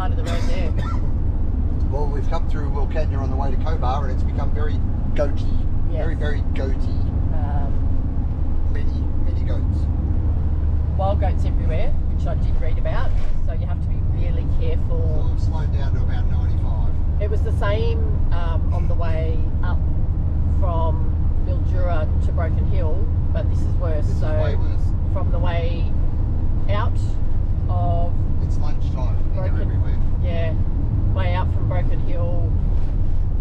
side of the road there? Well, we've come through Wilcannia on the way to Cobar, and it's become very goaty. Yes. Very goaty. Many goats. Wild goats everywhere, which I did read about, so you have to be really careful. So I've slowed down to about 95. It was the same on the way up from Mildura to Broken Hill, but this is worse. This is way worse. From the way out of It's lunchtime. They're everywhere. Yeah, way out from Broken Hill,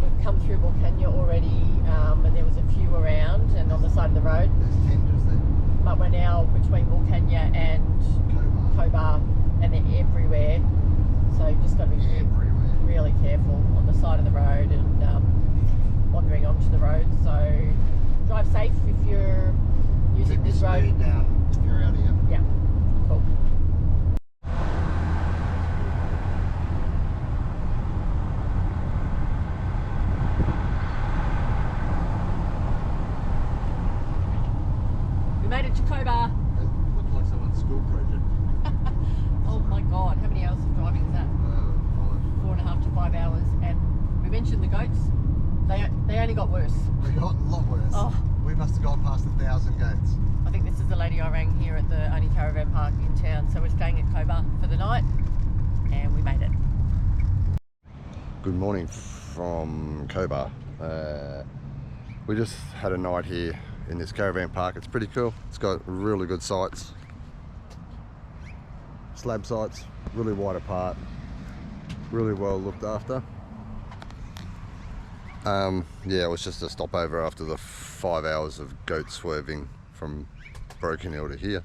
we've come through Wilcannia already, and there was a few around and on the side of the road. There's tenders there. But we're now between Wilcannia and Cobar, and they're everywhere. So you've just got to be really careful on the side of the road and wandering onto the road. So drive safe if you're using this road. Keep your speed down if you're out here. Yeah, cool. We made it to Cobar. It looked like someone's school project. Oh my god, how many hours of driving is that? 4.5 to 5 hours. And we mentioned the goats. They only got worse. They got a lot worse. Oh. We must have gone past 1,000 goats. I think this is the lady I rang here at the only caravan park in town. So we're staying at Cobar for the night, and we made it. Good morning from Cobar. We just had a night here in this caravan park. It's pretty cool. It's got really good sites, slab sites, really wide apart, really well looked after. Yeah, it was just a stopover after the 5 hours of goat swerving from Broken Hill to here.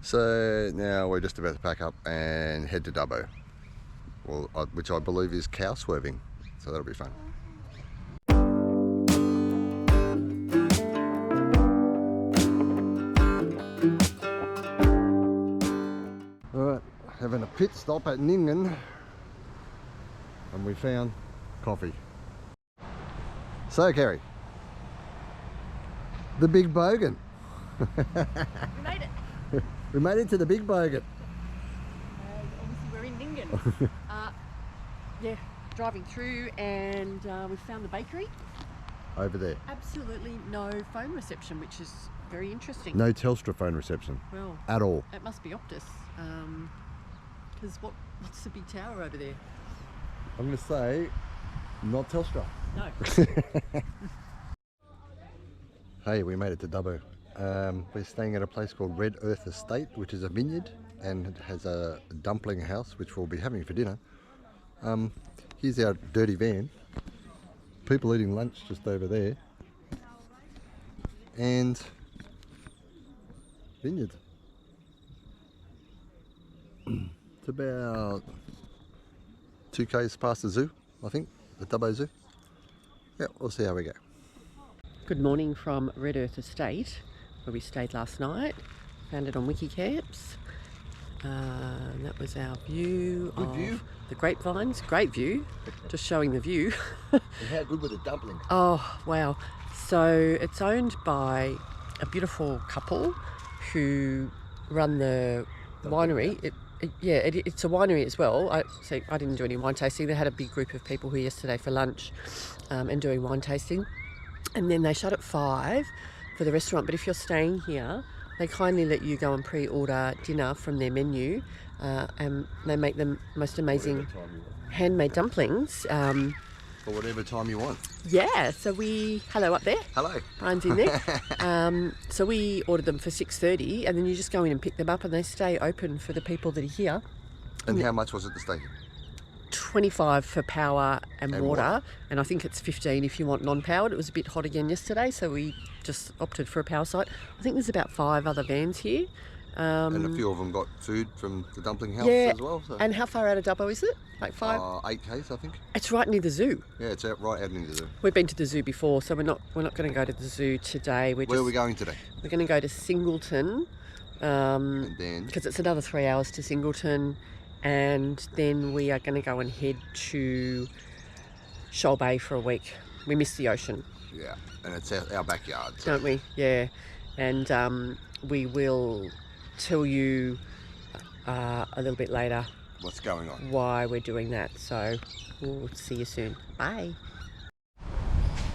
So now we're just about to pack up and head to Dubbo, well, which I believe is cow swerving, so that'll be fun. Alright, having a pit stop at Ningen, and we found coffee. So Kerry, the Big Bogan. We made it. We made it to the Big Bogan. Obviously we're in Ningen. Yeah, driving through, and we found the bakery. Over there. Absolutely no phone reception, which is very interesting. No Telstra phone reception. Well, at all. It must be Optus. Because what's the big tower over there? I'm going to say, not Telstra. No. Hey, we made it to Dubbo. We're staying at a place called Red Earth Estate, which is a vineyard, and it has a dumpling house, which we'll be having for dinner. Here's our dirty van. People eating lunch just over there. And vineyard. It's about 2 k's past the zoo, I think, the Dubbo Zoo. Yeah, we'll see how we go. Good morning from Red Earth Estate, where we stayed last night. Found it on Wikicamps. That was our view Good of view. The grapevines. Great view. Just showing the view. And how good were the dumplings? Oh, wow. So it's owned by a beautiful couple who run the winery. It's a winery as well. I didn't do any wine tasting. They had a big group of people here yesterday for lunch and doing wine tasting. And then they shut at 5 for the restaurant. But if you're staying here, they kindly let you go and pre-order dinner from their menu. And they make the most amazing handmade dumplings. For whatever time you want. Yeah, so hello up there. Hello. Brian's in there. So we ordered them for 6:30, and then you just go in and pick them up, and they stay open for the people that are here. And how much was it to stay? 25 for power and water, what? and I think it's 15 if you want non-powered. It was a bit hot again yesterday, so we just opted for a power site. I think there's about 5 other vans here. And a few of them got food from the dumpling house yeah, as well. So. And how far out of Dubbo is it? Like 5? 8 k's, I think. It's right near the zoo. Yeah, it's right out near the zoo. We've been to the zoo before, so we're not going to go to the zoo today. Where are we going today? We're going to go to Singleton, And then because it's another 3 hours to Singleton, and then we are going to go and head to Shoal Bay for a week. We miss the ocean. yeah, and it's our backyard. So. Don't we? Yeah. And we will tell you a little bit later what's going on. why we're doing that. So we'll see you soon. Bye.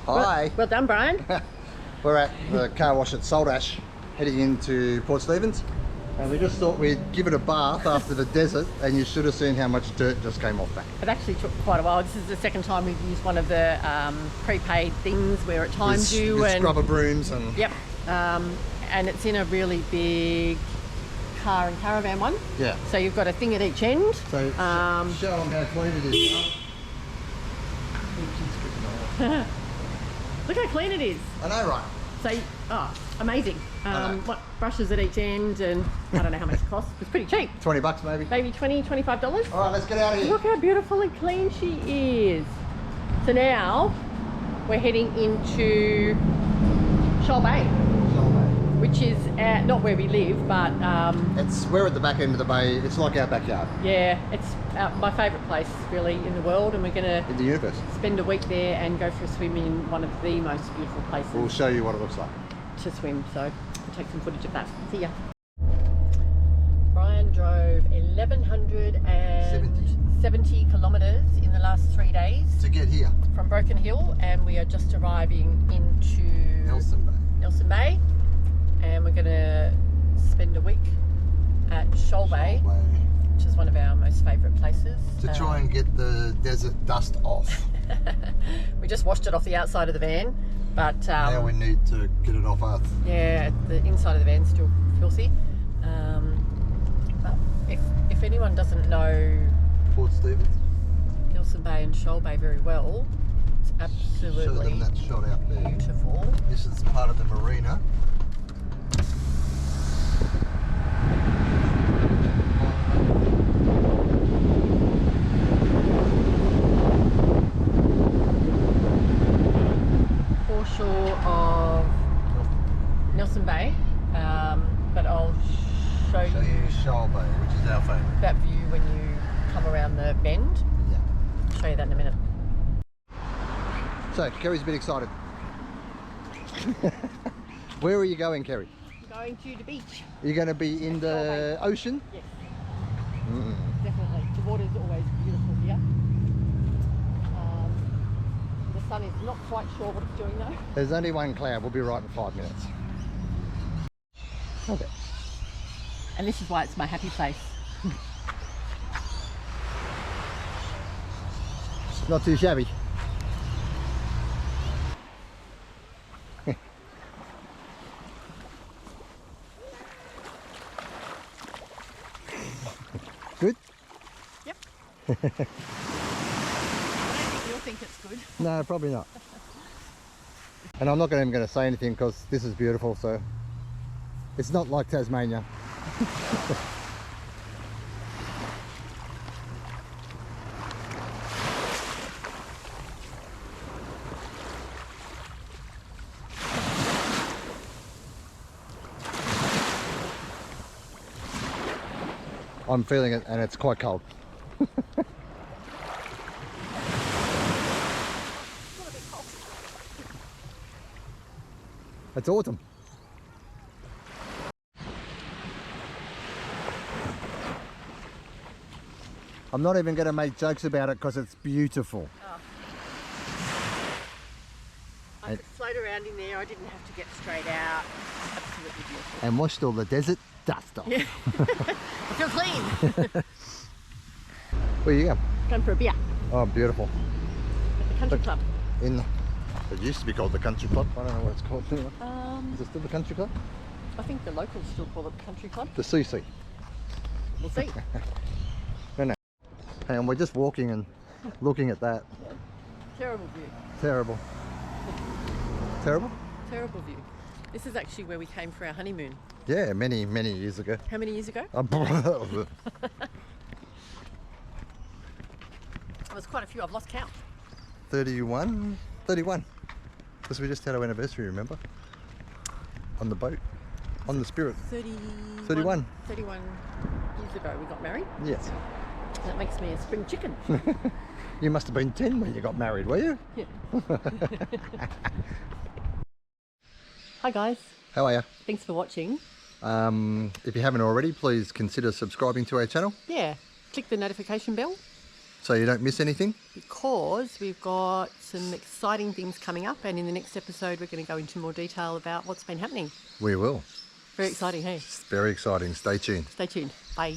Hi. Well done, Brian. We're at the car wash at Saltash, heading into Port Stephens. And we just thought we'd give it a bath after the desert, and you should have seen how much dirt just came off that. It actually took quite a while. This is the second time we've used one of the prepaid things where it times you. With and scrubber brooms and... Yep. And it's in a really big car and caravan one. Yeah. So you've got a thing at each end. So show them how clean it is. Look how clean it is. I know, right? So, amazing. What brushes at each end, and I don't know how much it costs. It's pretty cheap. 20 bucks maybe. Maybe $20, $25. All right, let's get out of here. Look how beautiful and clean she is. So now we're heading into Shoal Bay, which is not where we live, but We're at the back end of the bay. It's like our backyard yeah, it's my favourite place really in the world, and we're going to in the universe. spend a week there and go for a swim in one of the most beautiful places We'll show you what it looks like. to swim. So we'll take some footage of that. See ya. Brian drove 1,170 kilometres in the last 3 days To get here, from Broken Hill, and we are just arriving into Nelson Bay. Nelson Bay, and we're going to spend a week at Shoal Bay, which is one of our most favourite places. To try and get the desert dust off. We just washed it off the outside of the van, but Now we need to get it off us. yeah, the inside of the van's still filthy. But if anyone doesn't know Port Stephens. Nelson Bay and Shoal Bay very well, it's Show absolutely them that shot out there. beautiful. This is part of the marina. Foreshore of Nelson Bay, but I'll show Show you you Shoal Bay, which is our favourite. that view when you come around the bend. Yeah. I'll show you that in a minute. So, Kerry's a bit excited. Where are you going, Kerry? Going to the beach. Are you going to be in the ocean? Yes, definitely. The water's always beautiful here. The sun is not quite sure what it's doing though. There's only one cloud. We'll be right in 5 minutes. Okay. And this is why it's my happy place. Not too shabby. Good? Yep. I don't think you'll think it's good. No, probably not. And I'm not even going to say anything because this is beautiful, so it's not like Tasmania. I'm feeling it, and it's quite cold. It's autumn. I'm not even going to make jokes about it because it's beautiful. Oh. I could float around in there. I didn't have to get straight out. Absolutely beautiful. And washed all the desert dust off. Yeah. I feel clean. Where you go? Going for a beer Oh, beautiful. at the country club. It used to be called the Country Club. I don't know what it's called now. Is it still the Country Club? I think the locals still call it the country club. The CC. We'll see. No. And we're just walking and looking at that. Terrible view. Terrible. Terrible? Terrible view. This is actually where we came for our honeymoon. Yeah, many years ago. How many years ago? It was quite a few. I've lost count. 31? Because we just had our anniversary, remember? On the boat. On the Spirit. 31. 31 years ago we got married. Yes. That makes me a spring chicken. You must have been 10 when you got married, were you? Yeah. Hi guys. How are you? Thanks for watching. If you haven't already, please consider subscribing to our channel. Yeah. click the notification bell So you don't miss anything? because we've got some exciting things coming up, and in the next episode we're going to go into more detail about what's been happening. We will. Very exciting, hey? It's very exciting. Stay tuned. Stay tuned. Bye.